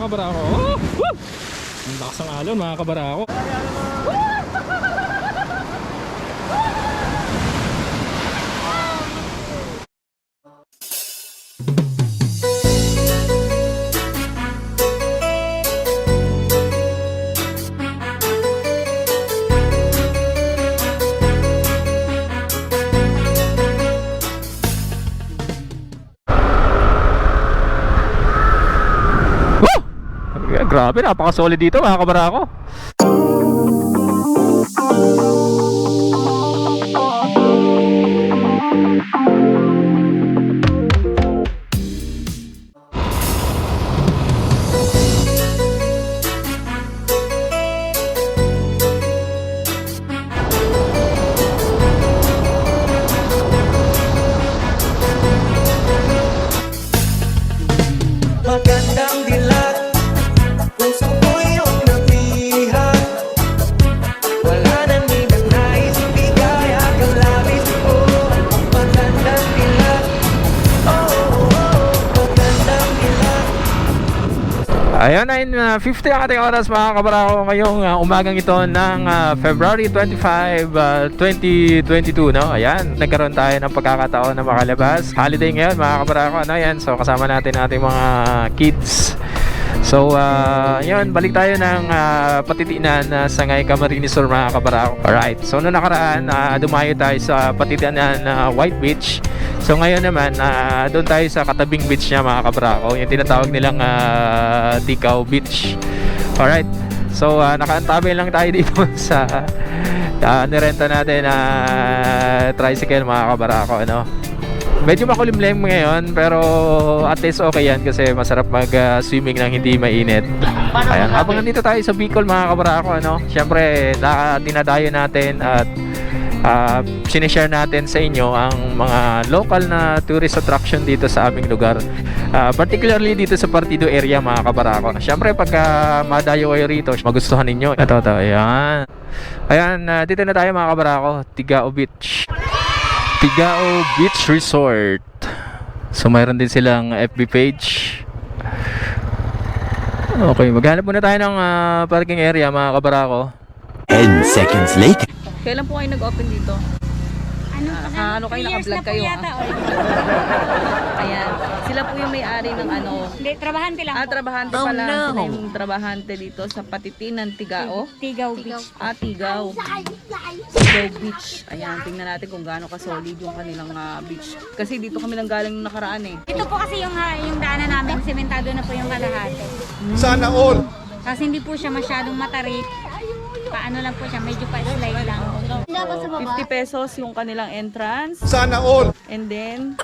kabarako. Oh! Woo! Ang lakas ng alon mga kabarako. Grabe, napaka-solid dito mga kabarako. Magandang dilag, puso ko iyong napihan. Wala nang ibang nais, ibigay ang labis ko. Magandang dilag, oh, oh, oh, magandang dilag. Ayan, 9:50 ang ating oras mga kabarako ngayong umagang ito ng February 25, 2022, no? Ayan, nagkaroon tayo ng pagkakataon na makalabas. Holiday ngayon mga kabarako, ano yan? So kasama natin ating mga kids. So, yun, balik tayo ng Patitinan Sangay Camarines Sur mga kabarako. Alright, so noong nakaraan, dumayo tayo sa Patitinan White Beach. So ngayon naman, doon tayo sa katabing beach niya mga kabarako, yung tinatawag nilang Tigao Beach. Alright, so nakaantabay lang tayo dito sa nirenta natin na tricycle mga kabarako, ano? Medyo makulimlim ngayon pero at least okay yan kasi masarap mag-swimming nang hindi mainit. Ayan, habang nandito tayo sa Bicol mga kabarako, ano? Siyempre, dinadayo natin at sinishare natin sa inyo ang mga local na tourist attraction dito sa aming lugar. Particularly dito sa Partido area mga kabarako. Siyempre pagka madayo kayo rito, magustuhan ninyo. Ito, ayan. Ayan, dito na tayo mga kabarako, Tigao Beach. Tigao Beach Resort. So mayroon din silang FB page. Okay, maghanap muna tayo ng parking area mga kabarako. 10 seconds later. Kailan po kayo nag-open dito? Ano kayo, naka-vlog kayo? Ayan. Sila po yung may-ari ng ano. Hindi, trabahante lang po. Trabahante pala. Sila yung trabahante dito sa Patitinan, Tigao. Tigao Beach. Tigao. Tigao Beach. Ayan, tingnan natin kung gaano ka-solid yung kanilang beach. Kasi dito kami nang galing nung nakaraan eh. Ito po kasi yung daanan namin, sementado na po yung kalahati. Sana all. Kasi hindi po siya masyadong matarik. Paano lang po siya, medyo pa-slide lang. 50 pesos yung kanilang entrance. Sana all. And then,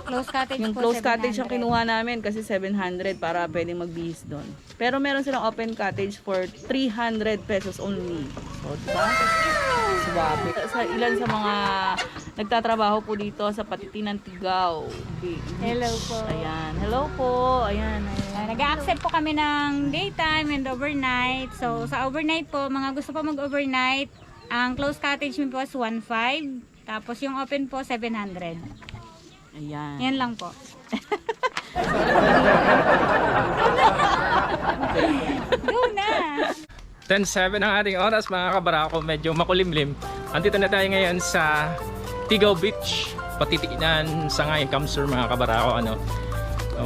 Close cottage yung po, closed cottage ang 700. kinuha namin kasi 700 para pwedeng magbihis doon. Pero meron silang open cottage for 300 pesos only. So, diba? Swabe. Sa ilan sa mga nagtatrabaho po dito sa Patitinan Tigao Beach. Hello po. Ayan. Hello po. Ayan. Nag-accept po kami ng daytime and overnight. So, sa overnight po, mga gusto pa mag-overnight, ang closed cottage mo po is 1.5. Tapos yung open po, 700. Ayan. Yan lang po. Go na! 10:07 ang ating oras mga kabarako, medyo makulimlim. Andito na tayo ngayon sa Tigao Beach, Patitinan Sangay Camsur mga kabarako, ano.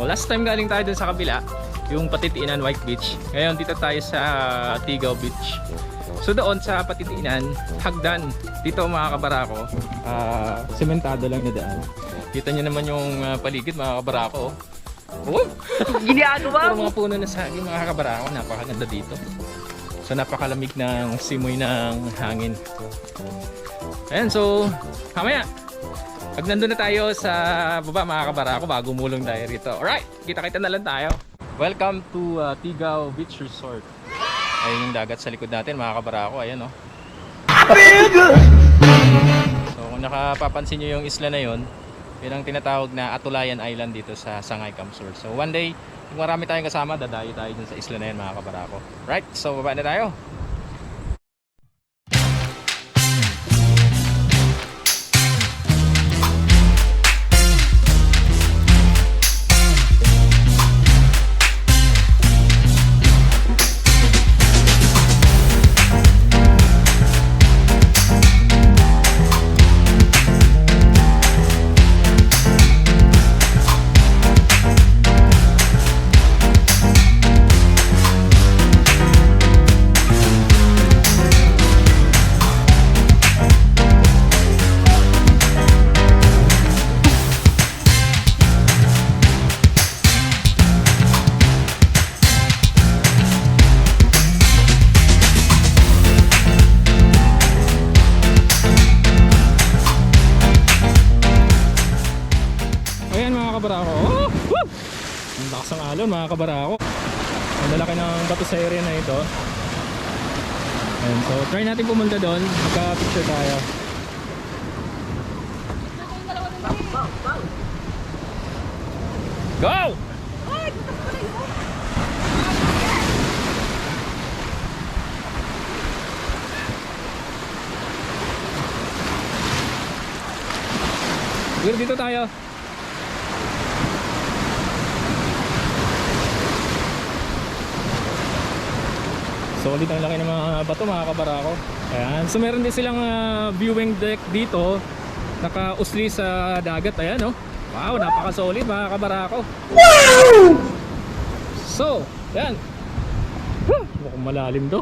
Last time galing tayo dun sa kabila, yung Patitinan White Beach. Ngayon dito tayo sa Tigao Beach. So doon sa Patitinan, hagdan. Dito mga kabarako, sementado lang na daan. Kita nyo naman yung paligid mga kabarako. Oh! Ginagawa Puro mga puno na saging mga kabarako, napakaganda dito. So napakalamig ng simoy ng hangin. Ayan, so mamaya pag nandun na tayo sa baba mga kabarako, bago mulong tayo rito. Alright, kita-kita na lang tayo. Welcome to Tigao Beach Resort. Ayun yung dagat sa likod natin mga kabarako. Ayan o. So kung nakapapansin nyo yung isla na yun, yun ang tinatawag na Atulayan Island dito sa Sangay Camsur. So one day, kung marami tayong kasama, dadayo tayo dun sa isla na yan mga kabarako. Right, so baba na tayo. malakas ang alon mga kabarako. Ang lalaki ng bato sa area na ito. And so try natin pumunta doon, magka-picture tayo. Go! Siguro dito tayo. Solid ang laki ng mga bato mga kabarako. Ayan. So meron din silang viewing deck dito. Naka-usli sa dagat. Ayan oh. Wow, napaka-solid mga kabarako. Wow! So, ayan. Mukhang malalim to.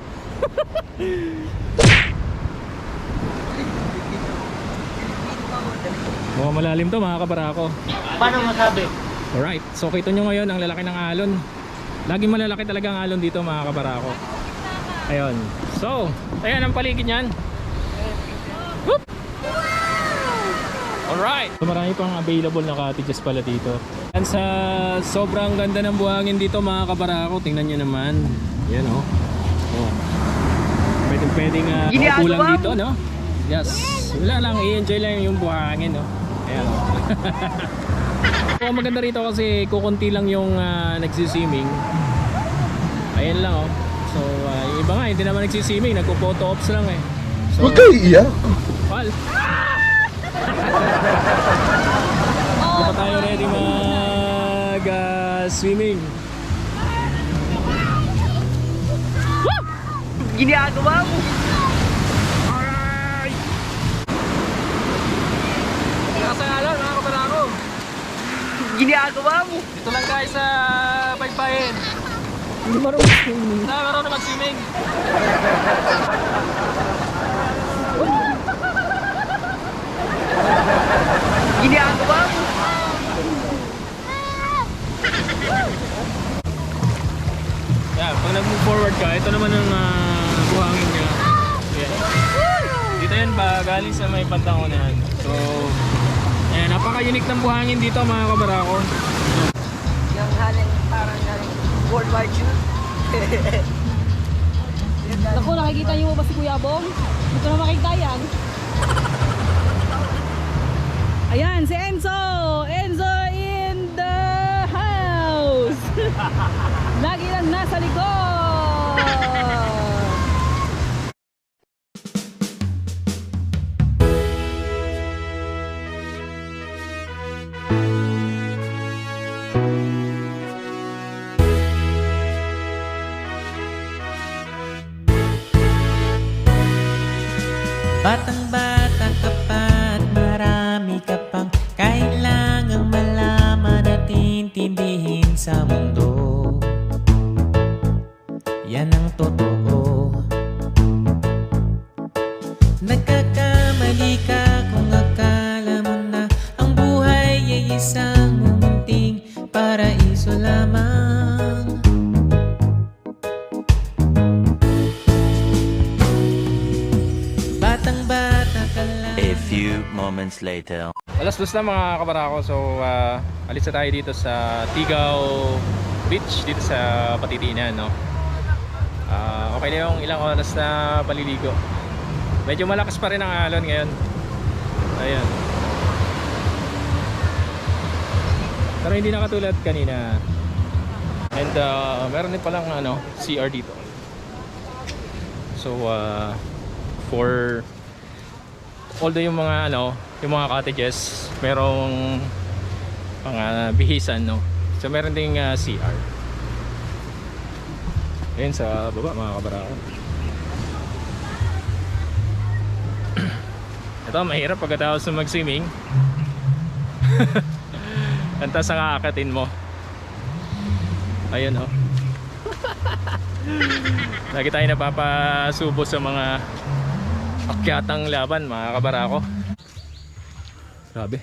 Mukhang malalim to mga kabarako. Paano masabi? Alright, so kita nyo ngayon ang lalaki ng alon. Laging malalaki talaga ang alon dito mga kabarako. Ayun. So, ayan ang paligid niyan. Whoop! Alright. So, marami pang available na cottages pala dito. Yan sa sobrang ganda ng buhangin dito mga kabarako. Tingnan nyo naman. Yan oh. Oh. Pwedeng kulang dito no? Yes. Wala lang, i-enjoy lang yung buhangin no. Ayan oh. So, maganda rito kasi kukunti lang yung nagsiswimming. Ayan lang oh. So yung iba nga hindi naman nagsiswimming, nagpo-photo ops lang eh. So, Huwag kayo iiyak. Pal. Hindi pa tayo ready mag swimming. Ginagawa mo! Alright! Nasa alon mga kabarako. Ginagawa mo! Dito lang guys sa Baybayin. Hindi marunong mag-swimming. Marunong mag-swimming. Ginagawa mo! Yeah, pag nag-move forward ka, ito naman ang buhangin niya. Ayan. Dito yan ba, galing sa may Pantangunan. So, ayan, napaka-unique ng buhangin dito mga kabarako. Yung haling parang World War II. Naku, nakikita niyo ba si Kuya Bong? Hindi ko na makita yan. Ayan, si Enzo! Enzo in the house! Lagi lang nasa likod! Batang-bata ka pa at marami ka pang kailangang malaman at intindihin sa mundo. Yan ang totoo. Nagkakamali ka kung akala mo na ang buhay ay isang munting paraiso lamang. Batang-bata ka lang. A few moments later. Alas 2 na mga kabarako. So, alis na tayo dito sa Tigaw Beach, dito sa Patitinan, no? Okay na yung ilang oras na paliligo. Medyo malakas pa rin ang alon ngayon. Ayan. Pero hindi na katulad kanina. And meron din palang CR dito. So, for although yung mga yung mga cottages merong mga bihisan no, so meron ding CR ayun sa baba mga kabarako. Ito mahirap pagkatapos na mag-swimming. Antas ang aakatin mo. Ayun oh. Lagi tayo napapasubo sa mga akyatang laban mga kabarako. Grabe.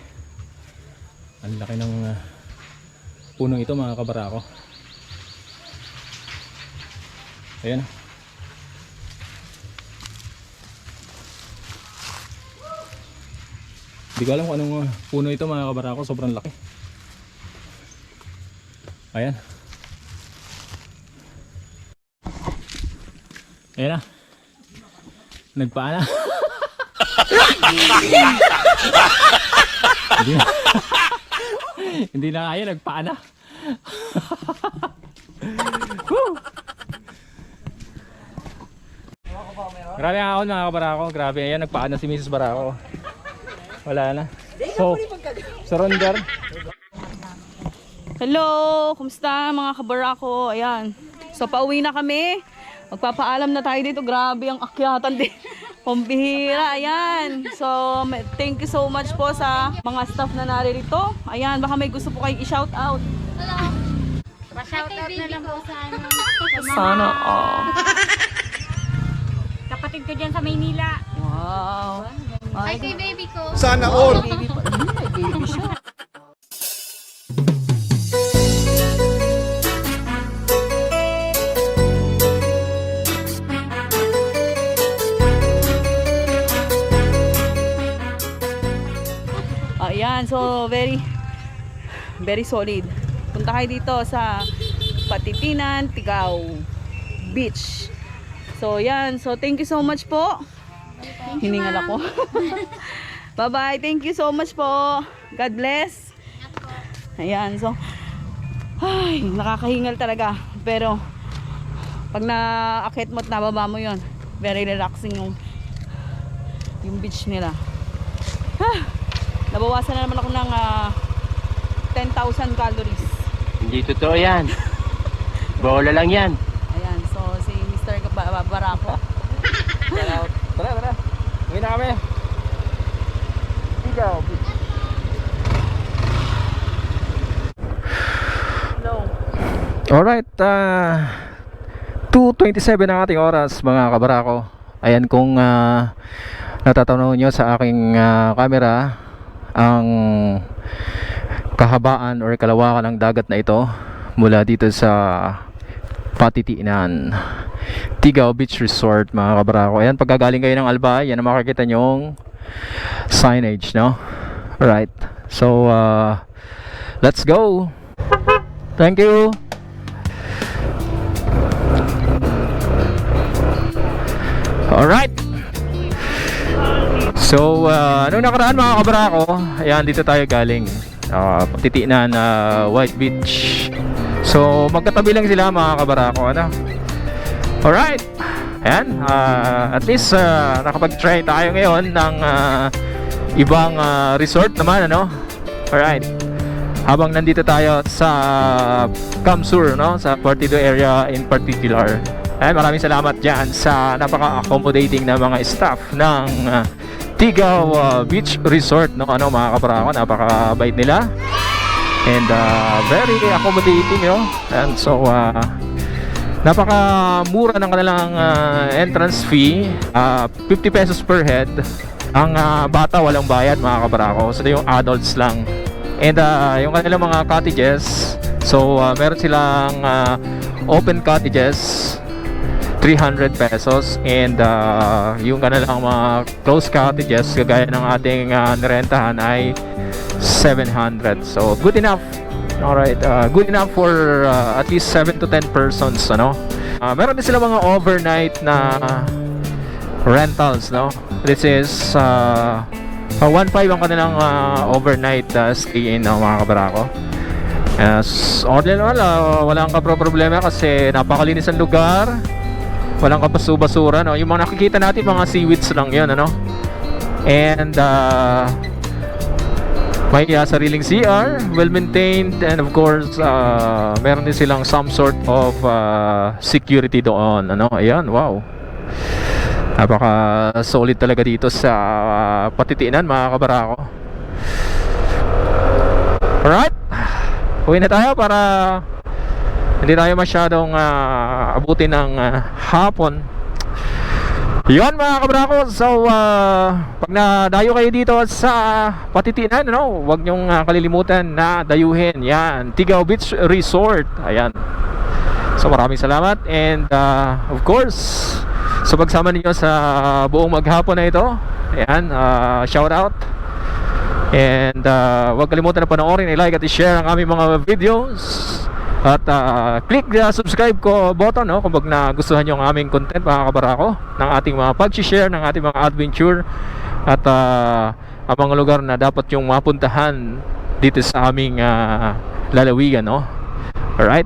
Ang laki ng punong ito mga kabarako. Ayan. Hindi ko alam kung anong puno ito mga kabarako. Sobrang laki. Ayan. Ayan na. Nagpaana. Hindi na. Hindi na kaya, nagpaana. Woo! Grabe ang ahon mga kabarako. Grabe, ayan, nagpaana si Mrs. Barako. Wala na. So, surrender. Hello! Kumusta mga kabarako? Ayan. So, pauwi na kami. Magpapaalam na tayo dito. Grabe ang akyatan din. Pambihira. Ayan. So, thank you so much po sa mga staff na naririto. Ayan. Baka may gusto po kayong i-shout out. Pa-shoutout na lang po sa ano. Sana all. Kapatid ko dyan sa Maynila. Wow. Ay, kay baby ko. Sana all. Baby pa. Ay, baby siya. Ayan, so very solid. Punta kayo dito sa Patitinan, Tigao Beach. So yan, so thank you so much po. Hiningal ako. Bye-bye, thank you so much po. God bless. Ayan, so ay, nakakahingal talaga. Pero pag naakit mo at nababa mo yon, very relaxing yung beach nila. Nabawasan na naman ako ng 10,000 calories. Hindi totoo yan. Bola lang yan. Ayan, so si Mr. Barako. Tara. Uwi na kami. Ikaw. No. Alright, 2:27 ang ating oras mga kabarako. Ayan, kung natatanaw nyo sa aking camera ang kahabaan or kalawakan ng dagat na ito mula dito sa Patitinan, Tigao Beach Resort mga kabarako. Ayan, pagkagaling kayo ng Albay, yan ang makikita nyong signage, no? Alright, so let's go. Thank you. Alright. So, nung nakaraan mga kabarako, ayan, dito tayo galing. Patitinan White Beach. So, magkatabi lang sila mga kabarako, ano? Alright. Ayan, at least nakapag-try tayo ngayon ng ibang resort naman, ano? Alright. Habang nandito tayo sa Kamsur, no? Sa Partido area in particular. Ayan, maraming salamat dyan sa napaka-accommodating na mga staff ng Tigao Beach Resort, no? Ano mga kabarako, napaka-bait nila. And very accommodating, no? And so, napaka-mura ng kanilang entrance fee. 50 pesos per head. Ang bata walang bayad mga kabarako. So, yung adults lang. And yung kanilang mga cottages, so meron silang open cottages, 300 pesos. And yung kanilang mga closed cottages, kagaya ng ating nirentahan, ay 700. So good enough. Alright, good enough for at least 7 to 10 persons, ano? Meron din sila mga overnight na rentals, no? This is 1.5 ang kanilang overnight stay in, mga kabarako. Ordinary walang problema kasi napakalinis ang lugar. Walang kabasu-basura, no? Yung mga nakikita natin, mga seaweeds lang yun, ano? And may sariling CR, well-maintained, and of course, meron din silang some sort of security doon, ano? Ayan, wow. Napaka solid talaga dito sa Patitinan, mga kabarako. Alright, uwi na tayo para hindi tayo masyadong abutin ng hapon. Yun mga kabarako. So pag nadayo kayo dito sa Patitinan, no, huwag nyong kalilimutan na dayuhin yan, Tigao Beach Resort. Ayan. So maraming salamat. And of course, so pagsama ninyo sa buong maghapon na ito, ayan, shout out. And huwag kalimutan na panoorin, i-like at i-share ang aming mga videos. At click the subscribe ko button, no, kung nagustuhan nyo ang aming content mga kabarako, ng ating mga pag-share, ng ating mga adventure, at ang mga lugar na dapat yung mapuntahan dito sa aming lalawigan, no? Alright?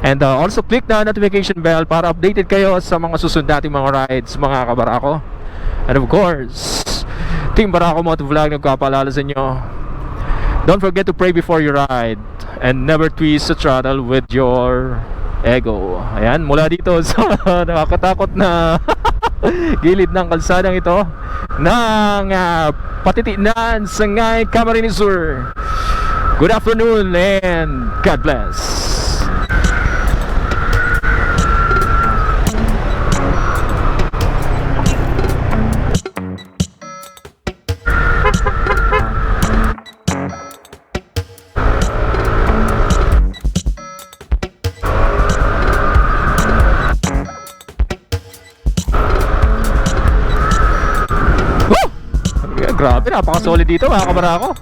And also click the notification bell para updated kayo sa mga susunod nating mga rides mga kabarako. And of course, Team Barako Motovlog nagpapaalala sa inyo, don't forget to pray before you ride and never twist the throttle with your ego. Ayan, mula dito sa nakakatakot na gilid ng kalsadang ito ng Patitinan, Sangay, Camarines Sur. Good afternoon and God bless. Grabe, napaka-solid dito mga kabarako.